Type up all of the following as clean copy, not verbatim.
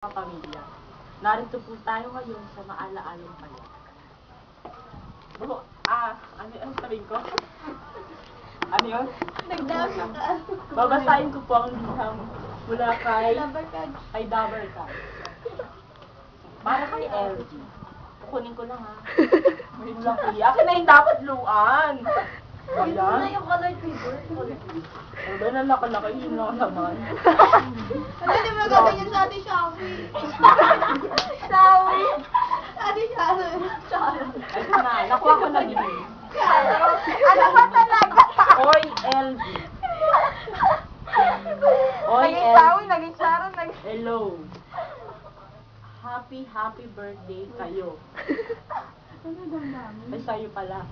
Pamilya. Narito po tayo ngayon sa Maala-alang Paya. Ano sabihin ko? Ano yun? Nagdami ka. Babasahin ko po ang liham mula kay Dabarkad. Para kay LG. Kukunin ko lang ha. Wait lang kuya. Akin na yung dapat luan. Yun na Ayan. yung colored paper. Ano ba na laki-laki yun lang naman. Ano di ba gagawin sa ating Shawi? Shawi? Ate Sharon. Sharon. Ito na. Nakuha ko na din. Ano ba talaga? Oy, LG. Oy, Naging LG. Shawi, naging Sharon, naging... Hello. Happy birthday kayo. Ano daw namin? Ay, sa'yo pala.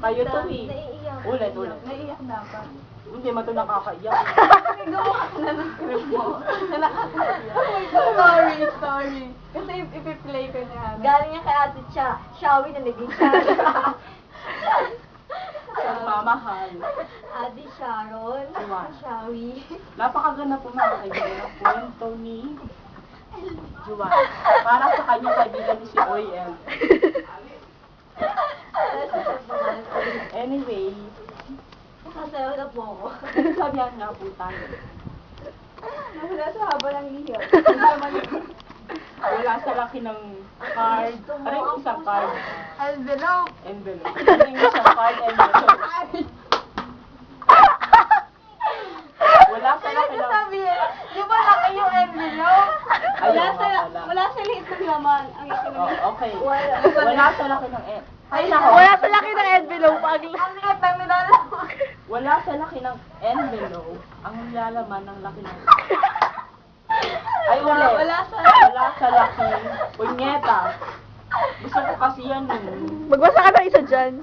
Kayo to eh. Naiiyak. Ulit. Naiiyak dapat. Hindi man ito nakakaiyak. Gawa ka na ng script mo. Na nakakaiyak. Sorry. Kasi ipi-play ko niya. Galing niya kay Ate Shawi na naging Sharon. Pagmamahal. Ate Sharon. Iwan. Shawi. Napakaganda po mga kaibigan ng kwento ni Juwan. Para sa kanyang kaibigan ni si OL. Anyway, Nakasayaw na po ako. sabihan nga po tayo. Nawala sa haba ng liyo. Wala sa laki ng card. Ano yung isang card? Envelope. Envelope. Ano yung isang card envelope? Wala sa Ano laki yung ng... sabihin? Di ba laki yung envelope? Ayaw nga pala. Wala sa liit ng laman. Ang ito Oh, okay. Wala. Wala sa laki ng Ay, nako. Wala sa laki ng envelope. Ang liit ng nilalaman. Wala sa laki ng envelope ang nilalaman ng laki ng... Ay, ulit. Wala sa laki. Punyeta. Gusto ko kasi yan eh. Magbasa ka ng isa dyan.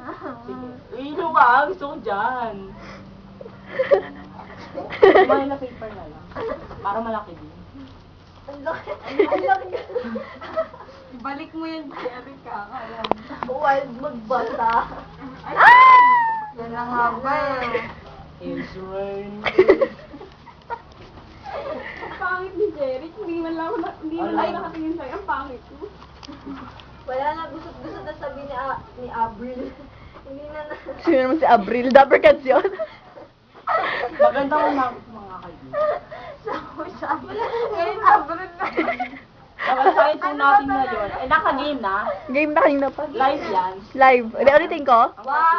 Sige. Ilo ka. Gusto ko dyan. Kumain na paper na lang. Para malaki din. Ang laki. Ang laki. Ibalik mo yan, Jerry, kakayan. Wild magbasa. Yan ang haba eh. It's raining. Ang pangit ni Jerry, hindi man lang nakatingin sa'yo. Ang pangit mo. Wala na, gusto na sabihin ni Abril. Hindi na na. Sino naman si Abril? Dabarkad yun. Maganda ko mga kaibigan. Ngayon, Abril na. Nakasahin po natin ngayon. Eh, naka-game na. Game na kanina pa. Live yan. Live. Ulitin ko? Wow!